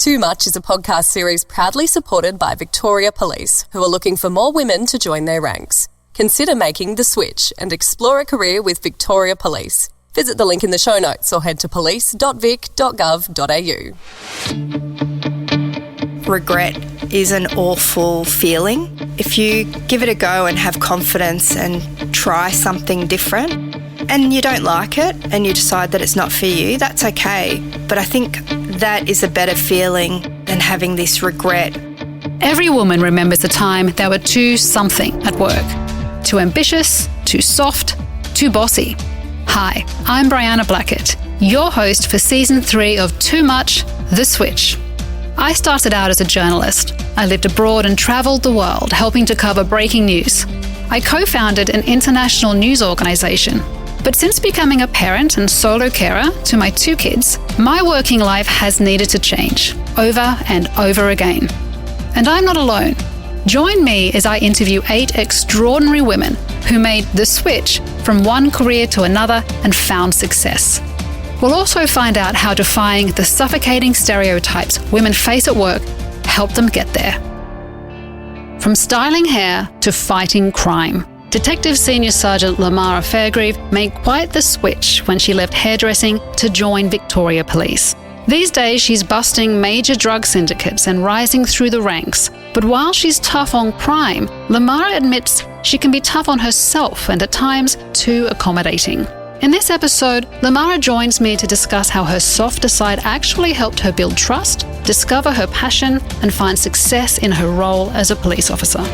Too Much is a podcast series proudly supported by Victoria Police, who are looking for more women to join their ranks. Consider making the switch and explore a career with Victoria Police. Visit the link in the show notes or head to police.vic.gov.au. Regret is an awful feeling. If you give it a go and have confidence and try something different and you don't like it and you decide that it's not for you, that's okay. But I think that is a better feeling than having this regret. Every woman remembers a time they were too something at work. Too ambitious, too soft, too bossy. Hi, I'm Briana Blackett, your host for Season 3 of Too Much, The Switch. I started out as a journalist. I lived abroad and travelled the world, helping to cover breaking news. I co-founded an international news organisation. But since becoming a parent and solo carer to my 2 kids, my working life has needed to change over and over again. And I'm not alone. Join me as I interview 8 extraordinary women who made the switch from one career to another and found success. We'll also find out how defying the suffocating stereotypes women face at work helped them get there. From styling hair to fighting crime, Detective Senior Sergeant Leemara Fairgrieve made quite the switch when she left hairdressing to join Victoria Police. These days, she's busting major drug syndicates and rising through the ranks. But while she's tough on crime, Leemara admits she can be tough on herself and at times too accommodating. In this episode, Leemara joins me to discuss how her softer side actually helped her build trust, discover her passion, and find success in her role as a police officer.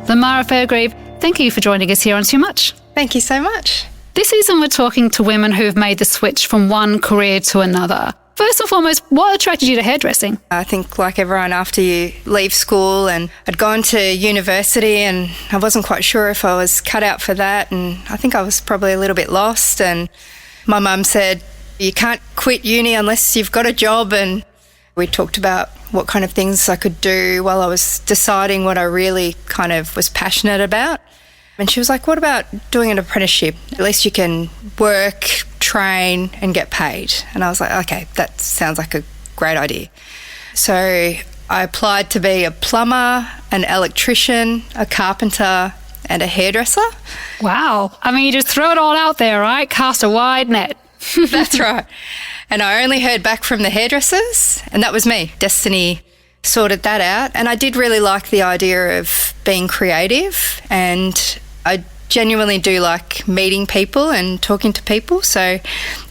Leemara Fairgrieve, thank you for joining us here on Too Much. Thank you so much. This season we're talking to women who've made the switch from one career to another. First and foremost, what attracted you to hairdressing? I think like everyone, after you leave school, and I'd gone to university and I wasn't quite sure if I was cut out for that, and I think I was probably a little bit lost, and my mum said, you can't quit uni unless you've got a job, and we talked about what kind of things I could do while I was deciding what I really kind of was passionate about. And she was like, what about doing an apprenticeship? At least you can work, train and get paid. And I was like, okay, that sounds like a great idea. So I applied to be a plumber, an electrician, a carpenter and a hairdresser. Wow. I mean, you just throw it all out there, right? Cast a wide net. That's right. And I only heard back from the hairdressers, and that was me. Destiny sorted that out. And I did really like the idea of being creative, and I genuinely do like meeting people and talking to people. So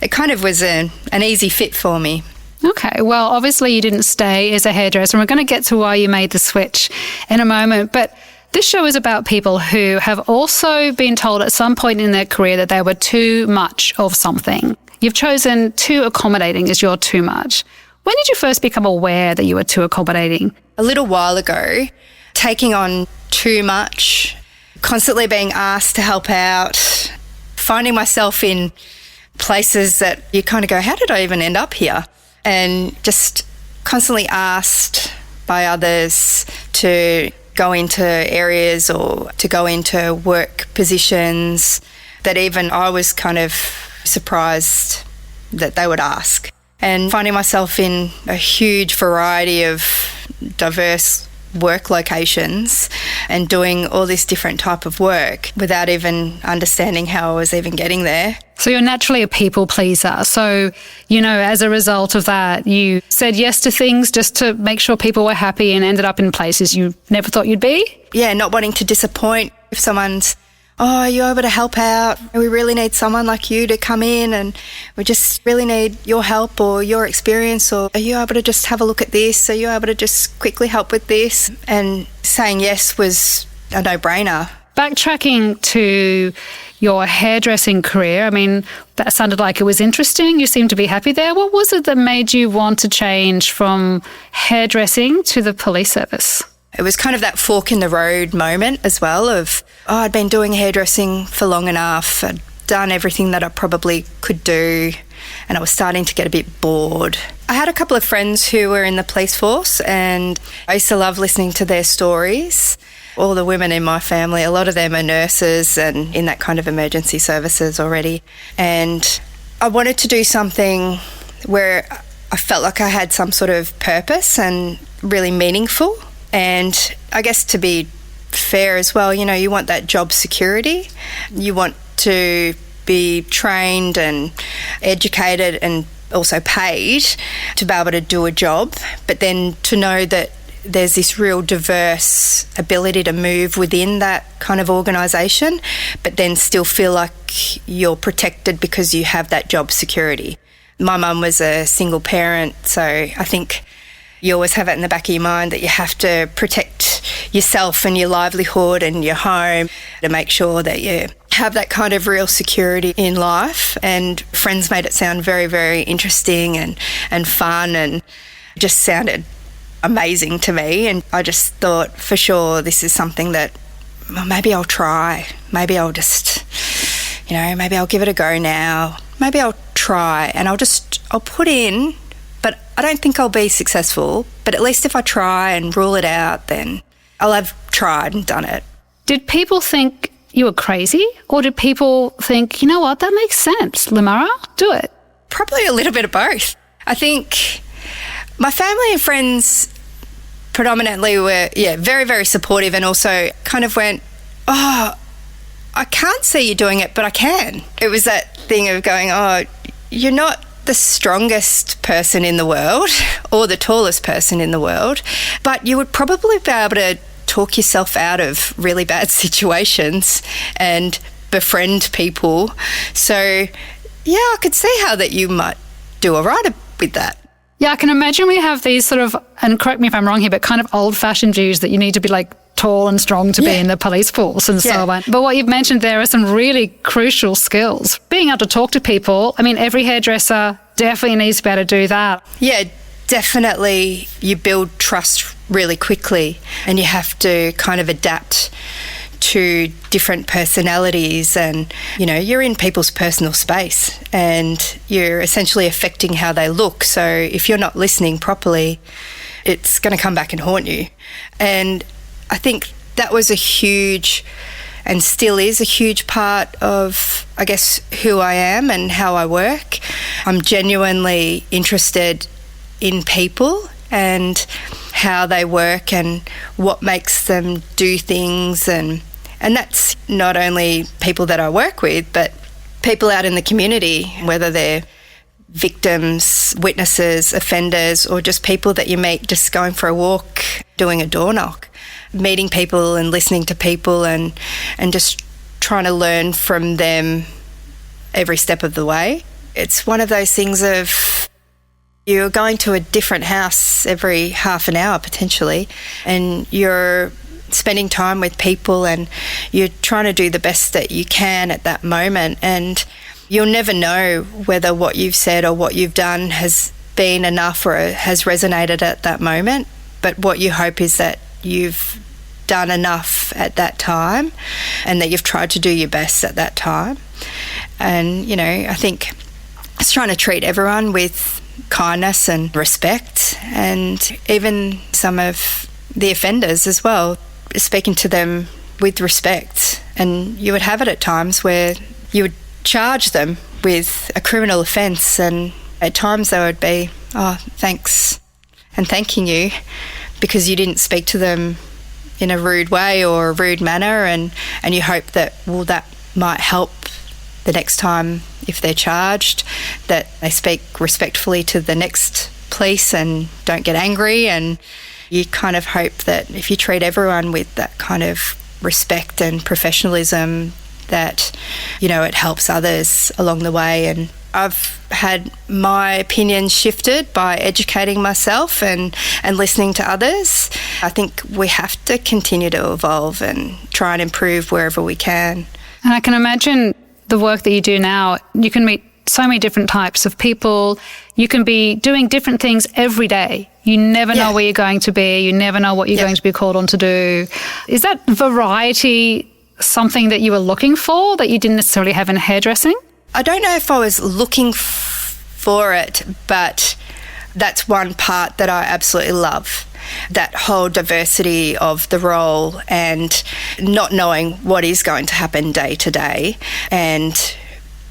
it kind of was an easy fit for me. Okay, well, obviously you didn't stay as a hairdresser, and we're going to get to why you made the switch in a moment. But this show is about people who have also been told at some point in their career that they were too much of something. You've chosen too accommodating as your too much. When did you first become aware that you were too accommodating? A little while ago, taking on too much, constantly being asked to help out, finding myself in places that you kind of go, how did I even end up here? And just constantly asked by others to go into areas or to go into work positions that even I was kind of surprised that they would ask. And finding myself in a huge variety of diverse work locations and doing all this different type of work without even understanding how I was even getting there. So you're naturally a people pleaser. So, as a result of that, you said yes to things just to make sure people were happy and ended up in places you never thought you'd be? Yeah, not wanting to disappoint. If someone's, oh, are you able to help out? We really need someone like you to come in, and we just really need your help or your experience, or are you able to just have a look at this? Are you able to just quickly help with this? And saying yes was a no-brainer. Backtracking to your hairdressing career, I mean, that sounded like it was interesting. You seemed to be happy there. What was it that made you want to change from hairdressing to the police service? It was kind of that fork in the road moment as well of, I'd been doing hairdressing for long enough. I'd done everything that I probably could do, and I was starting to get a bit bored. I had a couple of friends who were in the police force, and I used to love listening to their stories. All the women in my family, a lot of them are nurses and in that kind of emergency services already. And I wanted to do something where I felt like I had some sort of purpose and really meaningful. And I guess to be fair as well, you want that job security. You want to be trained and educated and also paid to be able to do a job, but then to know that there's this real diverse ability to move within that kind of organisation, but then still feel like you're protected because you have that job security. My mum was a single parent, so I think you always have it in the back of your mind that you have to protect yourself and your livelihood and your home to make sure that you have that kind of real security in life. And friends made it sound very, very interesting and fun, and just sounded amazing to me. And I just thought, for sure, this is something that maybe I'll try. Maybe I'll just, maybe I'll give it a go now. Maybe I'll try and I'll put in, but I don't think I'll be successful. But at least if I try and rule it out, then I'll have tried and done it. Did people think you were crazy, or did people think, you know what, that makes sense, Leemara, do it? Probably a little bit of both. I think my family and friends predominantly were, very, very supportive, and also kind of went, I can't see you doing it, but I can. It was that thing of going, you're not the strongest person in the world or the tallest person in the world, but you would probably be able to talk yourself out of really bad situations and befriend people. So, I could see how that you might do all right with that. Yeah, I can imagine we have these sort of, and correct me if I'm wrong here, but kind of old-fashioned views that you need to be like tall and strong to be in the police force and so on. But what you've mentioned there are some really crucial skills. Being able to talk to people, every hairdresser definitely needs to be able to do that. Yeah, definitely. You build trust really quickly, and you have to kind of adapt to different personalities, and you're in people's personal space and you're essentially affecting how they look. So if you're not listening properly, it's going to come back and haunt you. And I think that was a huge, and still is a huge part of, I guess, who I am and how I work. I'm genuinely interested in people and how they work and what makes them do things, and that's not only people that I work with, but people out in the community, whether they're victims, witnesses, offenders, or just people that you meet just going for a walk, doing a door knock, meeting people and listening to people and just trying to learn from them every step of the way. It's one of those things of you're going to a different house every half an hour potentially, and you're spending time with people and you're trying to do the best that you can at that moment, and you'll never know whether what you've said or what you've done has been enough or has resonated at that moment. But what you hope is that you've done enough at that time and that you've tried to do your best at that time. And, I think it's trying to treat everyone with kindness and respect, and even some of the offenders as well, speaking to them with respect. And you would have it at times where you would charge them with a criminal offence, and at times they would be, thanks, and thanking you because you didn't speak to them in a rude way or a rude manner, and you hope that, that might help the next time if they're charged, that they speak respectfully to the next police and don't get angry. And you kind of hope that if you treat everyone with that kind of respect and professionalism, that, it helps others along the way. And I've had my opinions shifted by educating myself and listening to others. I think we have to continue to evolve and try and improve wherever we can. And I can imagine the work that you do now, you can meet so many different types of people. You can be doing different things every day. You never know where you're going to be. You never know what you're going to be called on to do. Is that variety something that you were looking for that you didn't necessarily have in hairdressing? I don't know if I was looking for it, but that's one part that I absolutely love. That whole diversity of the role and not knowing what is going to happen day to day, and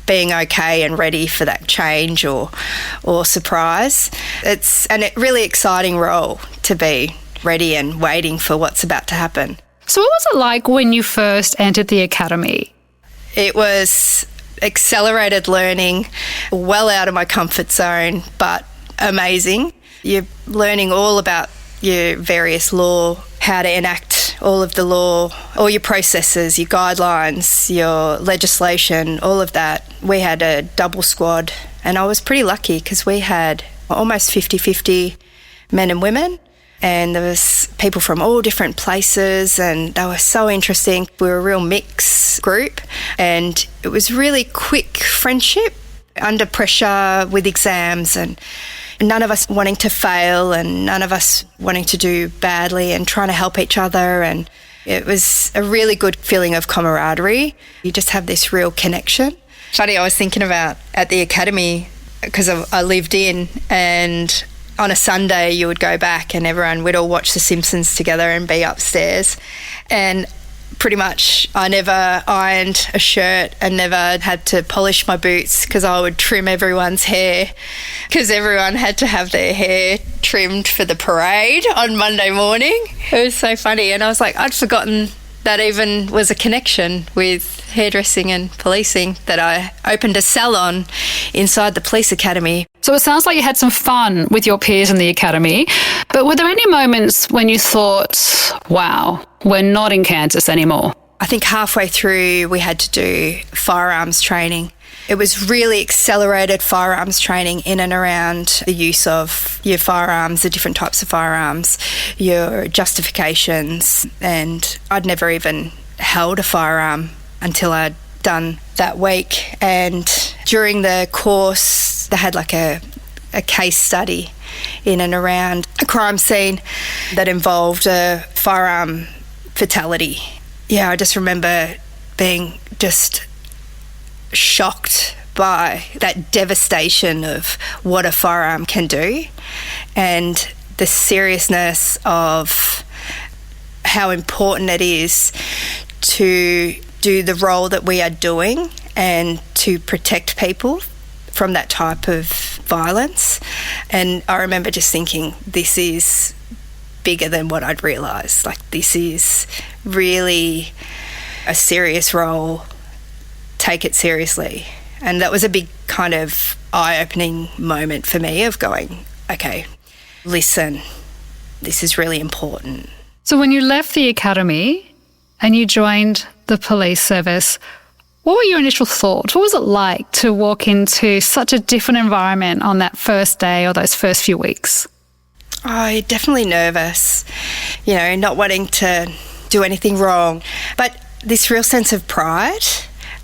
being okay and ready for that change or surprise. It's a really exciting role to be ready and waiting for what's about to happen. So what was it like when you first entered the academy? It was accelerated learning, well out of my comfort zone, but amazing. You're learning all about your various law, how to enact all of the law, all your processes, your guidelines, your legislation, all of that. We had a double squad, and I was pretty lucky because we had almost 50-50 men and women, and there was people from all different places, and they were so interesting. We were a real mixed group, and it was really quick friendship under pressure with exams, and none of us wanting to fail and none of us wanting to do badly and trying to help each other. And it was a really good feeling of camaraderie. You just have this real connection. Funny, I was thinking about at the academy, because I lived in, and on a Sunday you would go back and we'd all watch The Simpsons together and be upstairs. And pretty much I never ironed a shirt and never had to polish my boots because I would trim everyone's hair, because everyone had to have their hair trimmed for the parade on Monday morning. It was so funny. And I was like, I'd forgotten that even was a connection with hairdressing and policing, that I opened a salon inside the police academy. So it sounds like you had some fun with your peers in the academy, but were there any moments when you thought, wow, we're not in Kansas anymore? I think halfway through we had to do firearms training. It was really accelerated firearms training in and around the use of your firearms, the different types of firearms, your justifications, and I'd never even held a firearm until I'd done that week. And during the course they had like a case study in and around a crime scene that involved a firearm fatality. Yeah, I just remember being just shocked by that devastation of what a firearm can do and the seriousness of how important it is to do the role that we are doing and to protect people from that type of violence. And I remember just thinking, this is bigger than what I'd realised. Like, this is really a serious role. Take it seriously. And that was a big kind of eye-opening moment for me of going, okay, listen, this is really important. So when you left the academy and you joined the police service, what were your initial thoughts? What was it like to walk into such a different environment on that first day or those first few weeks? Oh, definitely nervous, not wanting to do anything wrong, but this real sense of pride.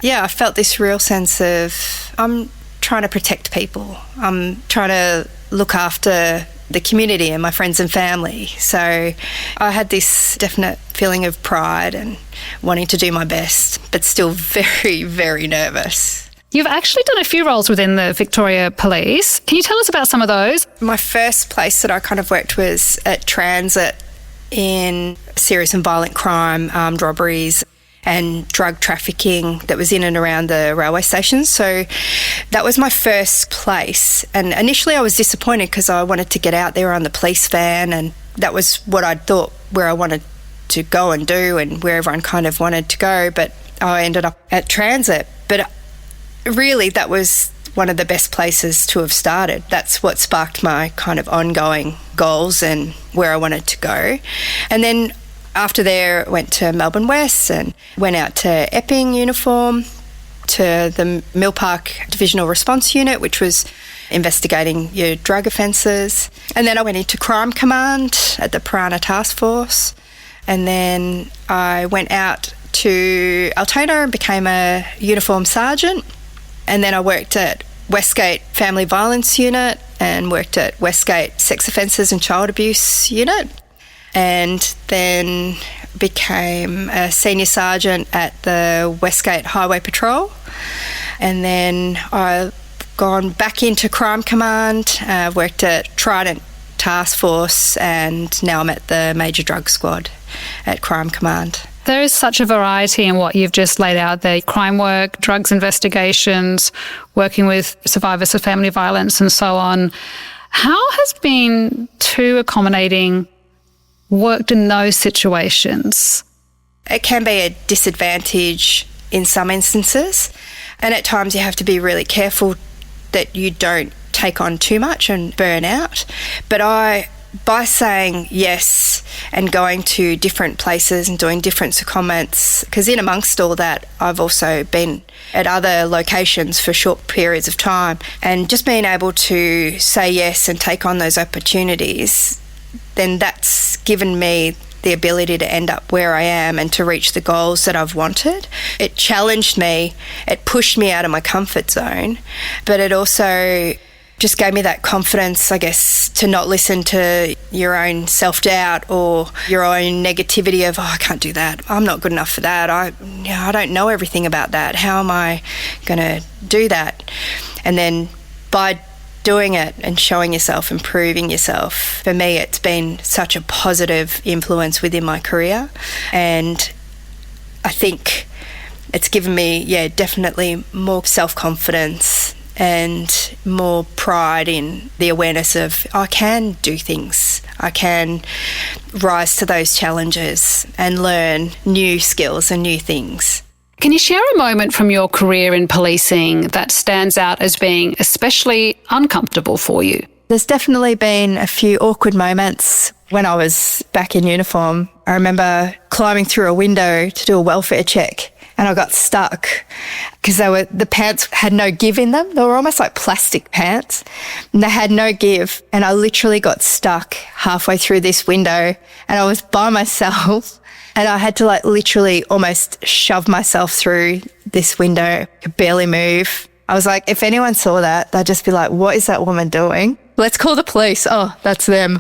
Yeah, I felt this real sense of I'm trying to protect people. I'm trying to look after the community and my friends and family. So I had this definite feeling of pride and wanting to do my best, but still very, very nervous. You've actually done a few roles within the Victoria Police. Can you tell us about some of those? My first place that I kind of worked was at Transit in serious and violent crime, armed robberies and drug trafficking that was in and around the railway stations. So that was my first place. And initially I was disappointed because I wanted to get out there on the police van, and that was what I thought where I wanted to go and do and where everyone kind of wanted to go. But I ended up at Transit. But really that was one of the best places to have started. That's what sparked my kind of ongoing goals and where I wanted to go. And then after there, I went to Melbourne West and went out to Epping uniform, to the Mill Park Divisional Response Unit, which was investigating your drug offences. And then I went into Crime Command at the Briana Task Force. And then I went out to Altona and became a uniform sergeant. And then I worked at Westgate Family Violence Unit and worked at Westgate Sex Offences and Child Abuse Unit. And then became a Senior Sergeant at the Westgate Highway Patrol. And then I've gone back into Crime Command, worked at Trident Task Force, and now I'm at the Major Drug Squad at Crime Command. There is such a variety in what you've just laid out there. Crime work, drugs investigations, working with survivors of family violence and so on. How has being too accommodating worked in those situations? It can be a disadvantage in some instances, and at times you have to be really careful that you don't take on too much and burn out. But by saying yes and going to different places and doing different secondments, because in amongst all that, I've also been at other locations for short periods of time, and just being able to say yes and take on those opportunities, then that's given me the ability to end up where I am and to reach the goals that I've wanted. It challenged me, it pushed me out of my comfort zone, but it also just gave me that confidence, I guess, to not listen to your own self-doubt or your own negativity of, I can't do that. I'm not good enough for that. I don't know everything about that. How am I going to do that? And then by doing it and showing yourself, improving yourself, for me, it's been such a positive influence within my career. And I think it's given me, definitely more self-confidence and more pride in the awareness of I can do things. I can rise to those challenges and learn new skills and new things. Can you share a moment from your career in policing that stands out as being especially uncomfortable for you? There's definitely been a few awkward moments when I was back in uniform. I remember climbing through a window to do a welfare check, and I got stuck because the pants had no give in them. They were almost like plastic pants, and they had no give. And I literally got stuck halfway through this window, and I was by myself, and I had to literally almost shove myself through this window. I could barely move. I was like, if anyone saw that, they'd just be like, what is that woman doing? Let's call the police. Oh, that's them.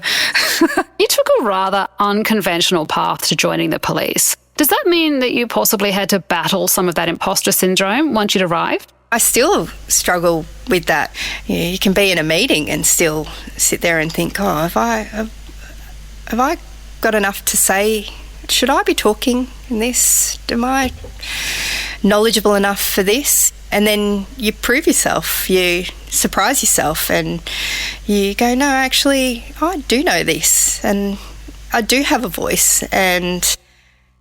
You took a rather unconventional path to joining the police. Does that mean that you possibly had to battle some of that imposter syndrome once you'd arrived? I still struggle with that. You can be in a meeting and still sit there and think, have I got enough to say? Should I be talking in this? Am I knowledgeable enough for this? And then you prove yourself, you surprise yourself, and you go, no, actually, I do know this, and I do have a voice. And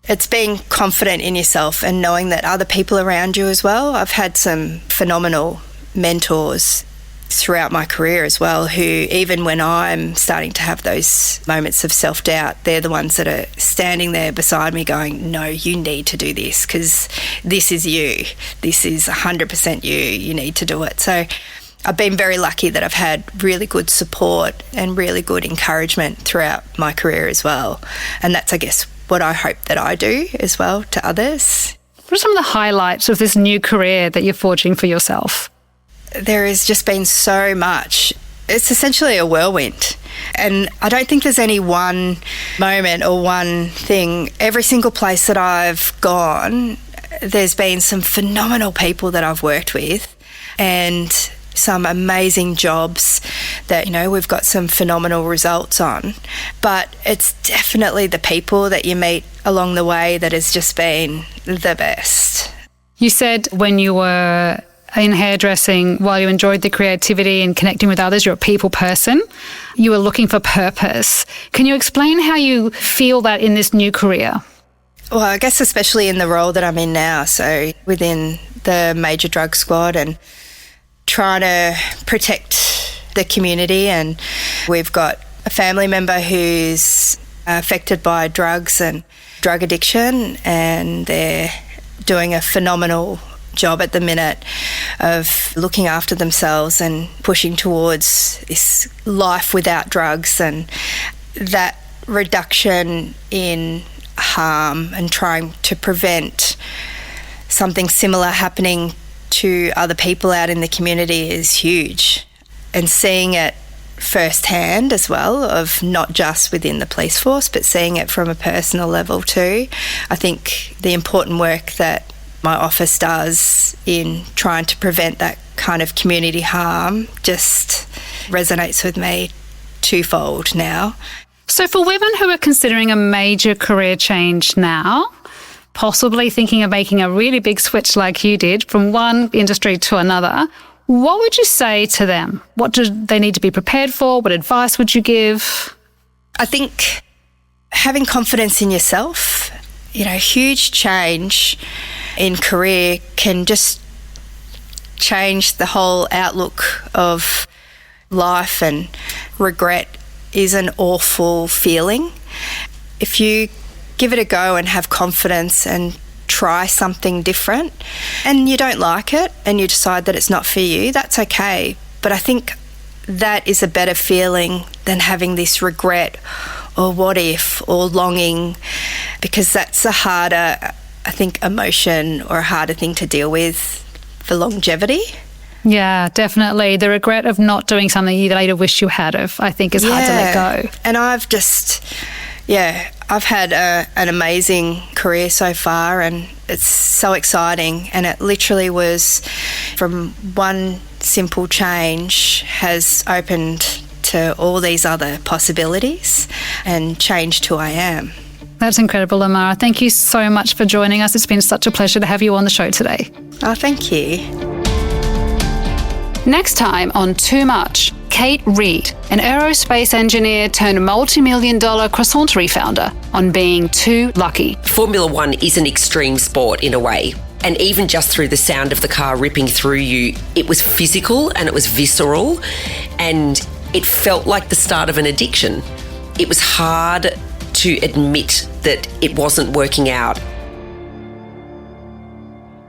it's being confident in yourself and knowing that other people around you as well. I've had some phenomenal mentors throughout my career as well, who even when I'm starting to have those moments of self-doubt, they're the ones that are standing there beside me going, no, you need to do this because this is you. This is 100% you. You need to do it. So I've been very lucky that I've had really good support and really good encouragement throughout my career as well. And that's, I guess, what I hope that I do as well to others. What are some of the highlights of this new career that you're forging for yourself? There has just been so much. It's essentially a whirlwind. And I don't think there's any one moment or one thing. Every single place that I've gone, there's been some phenomenal people that I've worked with and some amazing jobs that, we've got some phenomenal results on. But it's definitely the people that you meet along the way that has just been the best. You said when you were in hairdressing, while you enjoyed the creativity and connecting with others, you're a people person. You were looking for purpose. Can you explain how you feel that in this new career? Well, I guess especially in the role that I'm in now, so within the major drug squad and trying to protect the community, and we've got a family member who's affected by drugs and drug addiction, and they're doing a phenomenal job at the minute of looking after themselves and pushing towards this life without drugs, and that reduction in harm and trying to prevent something similar happening to other people out in the community is huge. And seeing it firsthand as well, of not just within the police force but seeing it from a personal level too. I think the important work that my office does in trying to prevent that kind of community harm just resonates with me twofold now. So for women who are considering a major career change now, possibly thinking of making a really big switch like you did from one industry to another, what would you say to them? What do they need to be prepared for? What advice would you give? I think having confidence in yourself, huge change in career can just change the whole outlook of life, and regret is an awful feeling. If you give it a go and have confidence and try something different and you don't like it and you decide that it's not for you, that's okay. But I think that is a better feeling than having this regret or what if or longing, because that's a harder, I think, emotion or a harder thing to deal with for longevity. Yeah, definitely. The regret of not doing something you later wish you had of, I think, is hard to let go. And I've had an amazing career so far, and it's so exciting. And it literally was from one simple change has opened to all these other possibilities and changed who I am. That's incredible, Leemara. Thank you so much for joining us. It's been such a pleasure to have you on the show today. Oh, thank you. Next time on Too Much, Kate Reed, an aerospace engineer turned multi-million-dollar croissanterie founder, on being too lucky. Formula One is an extreme sport in a way. And even just through the sound of the car ripping through you, it was physical and it was visceral, and it felt like the start of an addiction. It was hard to admit that it wasn't working out.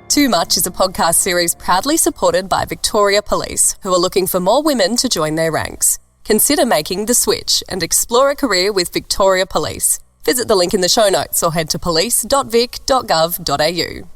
Too Much is a podcast series proudly supported by Victoria Police, who are looking for more women to join their ranks. Consider making the switch and explore a career with Victoria Police. Visit the link in the show notes or head to police.vic.gov.au.